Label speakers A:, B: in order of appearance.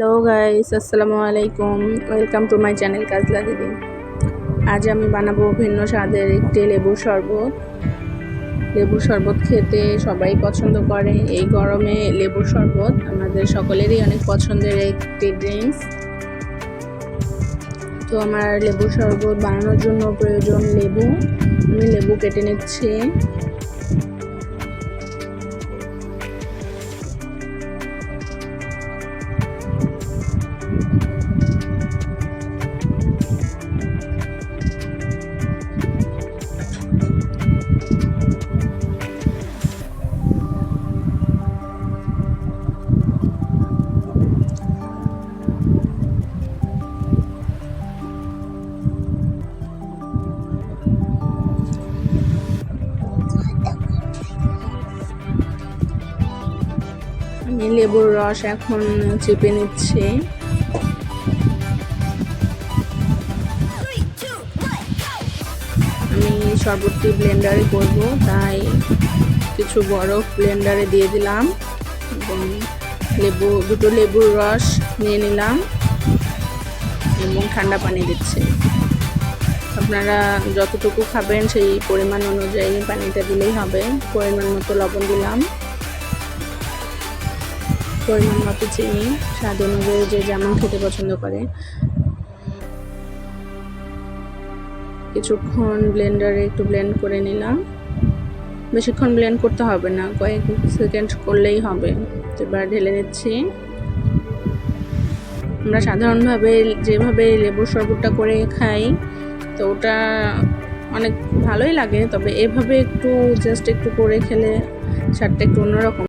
A: Hello guys, আসসালামু আলাইকুম। Welcome to my channel Kajla দিদি। আজ আমি বানাবো ভিন্ন স্বাদের একটি লেবুর শরবত। লেবুর শরবত খেতে সবাই পছন্দ করে। এই গরমে লেবুর শরবত আমাদের সকলেরই অনেক পছন্দের একটি ড্রিঙ্কস। তো আমার লেবুর শরবত বানানোর জন্য প্রয়োজন লেবু। আমি লেবু কেটে নিচ্ছি। আমি লেবুর রস এখন চেপে নিচ্ছি। আমি শরবতটি ব্লেন্ডারে করব, তাই কিছু বরফ ব্লেন্ডারে দিয়ে দিলাম এবং দুটো লেবুর রস নিয়ে নিলাম এবং ঠান্ডা পানি দিচ্ছি। আপনারা যতটুকু খাবেন সেই পরিমাণ অনুযায়ী পানিটা দিলেই হবে। পরিমাণ মতো লবণ দিলাম, পরিমাণ মতো চিনি, স্বাদ অনুযায়ী যে যেমন খেতে পছন্দ করে। কিছুক্ষণ ব্লেন্ডারে একটু ব্লেন্ড করে নিলাম। বেশিক্ষণ ব্লেন্ড করতে হবে না, কয়েক সেকেন্ড করলেই হবে। এবার ঢেলে নিচ্ছি। আমরা সাধারণভাবে যেভাবে লেবুর শরবতটা করে খাই, তো ওটা অনেক ভালোই লাগে, তবে এভাবে একটু জাস্ট একটু করে খেলে স্বাদটা একটু অন্যরকম।